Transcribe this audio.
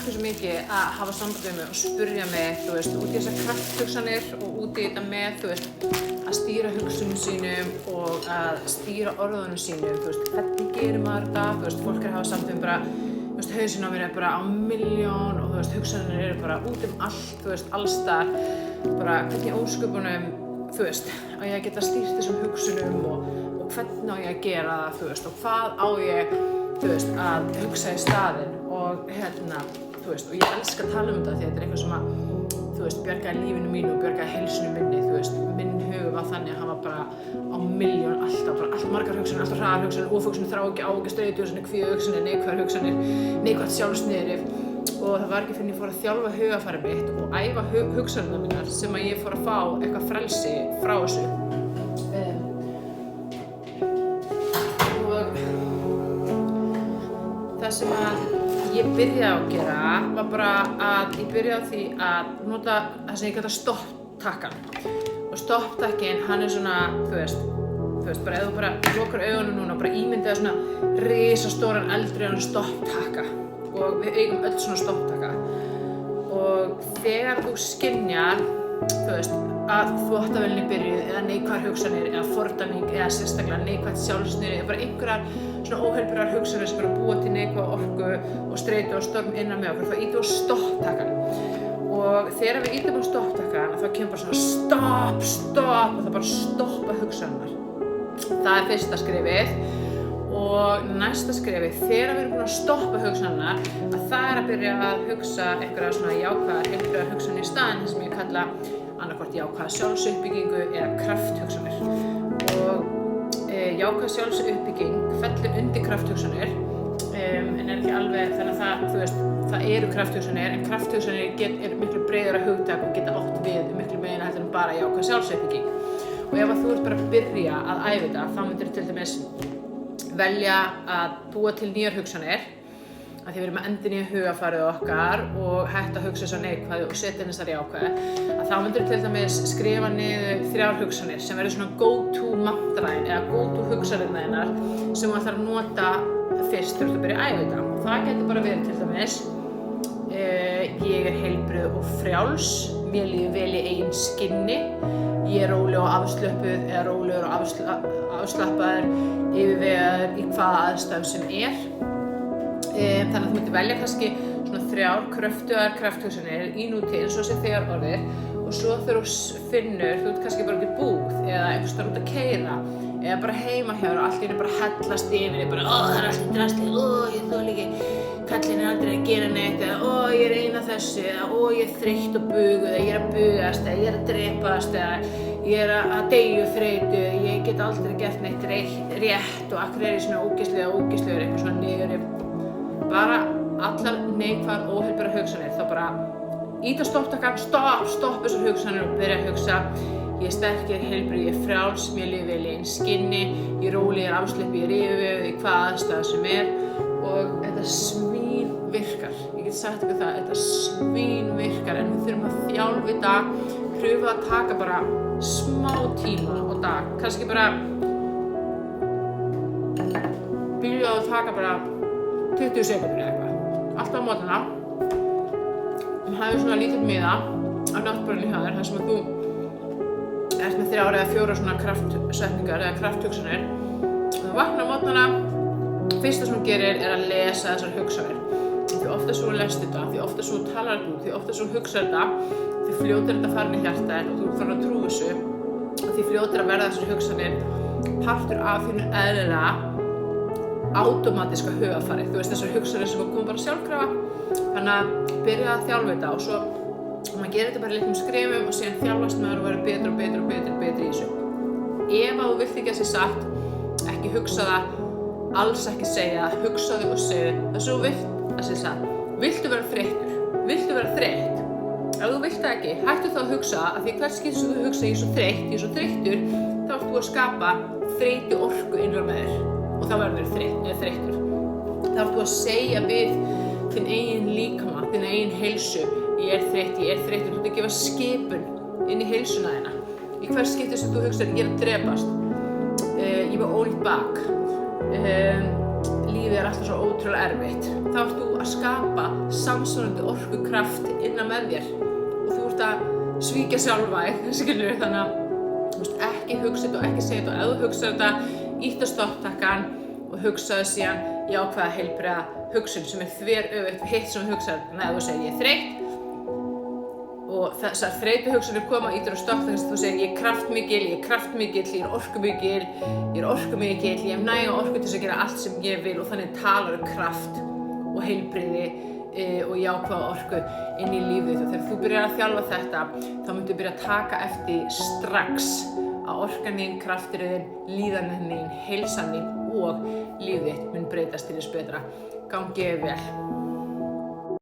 fólk svo mikið að hafa samband við mig og spurja mig, þú veist, út í þessar krafthugsanir og út í þetta með, þú veist, að stýra hugsunum sínum og að stýra orðunum sínum, þú veist, hvernig gerir maður þetta, þú veist, fólk að hafa samband við bara, þú veist, hausinn á mér bara á milljón og þú veist, hugsanir eru bara út allt, þú veist, allstar, bara hvernig ósköpunum, þú veist, á ég að geta stýrt þessum hugsunum og hvernig á ég að gera það, þú veist, og hvað á ég, þú veist, að hugsa í staðinn og þú veist, og ég elska að tala þetta því þetta eitthvað sem að, þú veist, bjargaði lífinu mínu og bjargaði heilsunu minni, þú veist, minn hugur var þannig að hann var bara á milljón alltaf, bara allt margar hugsanir, alltaf hraðar hugsanir, ofhugsanir, þráhyggja, áhyggja, streituhugsanir, kvíðahugsanir, neikvæðar hugsanir, neikvætt sjálfsniðrif og það var ekki fyrr en ég fór að þjálfa hugarfarið mitt og æfa hugsanirnar mínar sem að ég fór að fá eitthvað frelsi frá þessu. Það sem að ég byrjaði að gera var bara að ég byrjaði á því að nota það sem ég kalla stopptakkan og stopptakkin hann svona, þú veist, bara ef þú bara lokar augunum núna og bara ímyndaði svona risastóran eldri stopptakka og við eigum öll svona stopptakka og þegar þú skynjar, þú veist, að þvottavélinni byrjuð eða neikvæðar hugsanir eða fordæming eða sérstaklega neikvætt sjálfsniðri eða bara einhverjar svona óheilbrigðar hugsanir sem eru að búa til neikvæða orku og streitu og storm innan með okkur, þá ýtum við á stopptakkan og þegar við ýtum á stopptakkan þá kemur bara svona stopp og það bara stoppa hugsanirnar. Það er fyrsta skrefið og næsta skrefið þegar við erum búin að stoppa hugsanirnar að það er að byrja að hugsa einhverja svona jákvæðar heilbrigðar hugsanir í staðinn sem ég kalla annaðhvort jákvæða sjálfsuppbyggingu eða krafthugsanir og jákvæð sjálfsuppbygging fellur undir krafthugsanir en er ekki alveg þannig að það, þú veist, það eru krafthugsanir en krafthugsanir er miklu breiðara hugtak og geta átt við miklu meira heldur en bara jákvæð sjálfsuppbygging og ef þú ert bara að byrja að æfa þetta þá myndir til dæmis velja að búa til nýjar hugsanir að því við erum að endurnýja hugarfarið okkar og hætta að hugsa þessar neikvæðu og setja inn þessar jákvæðu að þá myndir til dæmis skrifa niður 3 hugsanir sem verður svona go-to mantrain eða go-to hugsanirnar þínar sem þú ætlar að nota fyrst þegar þú byrja að æfa þetta og það getur bara verið til dæmis ég er heilbrigð og frjáls, mér líður vel í eigin skinni, ég er róleg og afslöppuð eða rólegur og afslappaður yfirvegaður í hvaða aðstæðum sem er. Þannig að þú myndir velja kannski svona 3 kröftugar krafthugsanir í nútíð eins og þessi þegar orðir og svo þegar þú finnur, þú ert kannski bara út í búð eða einhvers staðar út að keyra eða bara heima hjá þér og allt í einu bara hellast yfir bara það er allt í drasli, ég þoli ekki kallinn er aldrei að gera neitt eða ég er ein af þessu eða ég er þreytt og buguð eða ég er að bugast eða ég er að drepast eða ég er að deyja úr þreytu, ég get aldrei gert neitt rétt og akkur er ég svona ógeðslegur eitthvað svona niður bara allar neikvæðar óheilbrigðar hugsanir þá bara ýta stopptakkan, stopp þessar hugsanir og byrja að hugsa ég er sterk, ég er heilbrigð, ég er frjáls, mér líður vel í eigin skinni, ég er róleg, ég er afslöppuð, ég er yfirveguð í hvaða aðstæða sem er og þetta svínvirkar, ég get sagt ykkur það, þetta svínvirkar en við þurfum að þjálfa þetta, pröfa að taka bara smá tíma á dag, kannski bara byrja að taka bara 20 sekúndur eða eitthvað, alltaf á mótnana hafðu svona lítið miða á náttborðinu hjá þér þar sem að þú ert með 3 eða 4 svona kraftsetningar eða krafthugsanir þú vaknar á mótnana fyrsta sem þú gerir er að lesa þessar hugsanir því ofta svo lest þetta, því ofta svo talar þetta út því ofta svo hugsar þetta því fljótir þetta farin í hjartað og þú farin að trúa þessu og því fljótir að verða þessar hugsanir partur af þínu eðlilega automatíska hugarfari, þú veist þessar hugsanir sem koma bara sjálfkrafa þannig að byrja að þjálfa þetta og svo maður gerir þetta bara í litlum skrefum og síðan þjálfast maður og verður betur í þessu ef þú vilt ekki að sé sagt ekki hugsa það, alls ekki segja það hugsaðu og segðu þess að þú vilt að sé sagt viltu vera þreyttur, viltu vera þreytt ef þú vilt það ekki, hættu þá að hugsa að því hvert skipti sem þú hugsa ég er svo þreyttur þá ert þú að skapa þreytu orku innra með þér og þá verður þreyttur. Þá ert þú að segja við þinn eigin líkama, þinn eigin heilsu ég er þreyttur, þú ert að gefa skipun inn í heilsuna þína. Í hvers skipti sem þú hugsar ég er að drepast, ég var ónýtt bak, lífið alltaf svo ótrúlega erfitt, þá ert þú að skapa samsvarandi orkukraft innan með þér og þú ert að svíkja sjálfa þig, skilur, þannig að þú veist, ekki hugsa þetta og ekki segja þetta og ef þú hugsa þetta, ýtt á stopptakkan og hugsaðu síðan jákvæða heilbrigða hugsun sem þveröfugt við hitt sem þú hugsar, ef þú segir ég þreytt og þessar þreytuhugsanir koma, ýtir á stopptakkan þú segir ég er kraftmikil, ég er orkumikil, ég hef næga orku til þess að gera allt sem ég vil og þannig talar kraft og heilbrigði og jákvæða orku inn í lífið þitt og þegar þú byrjar að þjálfa þetta þá myndu byrja að taka eftir strax að orkan þín, kraftur þín, líðanin þín, heilsan þín og lífið þitt mun breytast til þess betra. Gangi vel.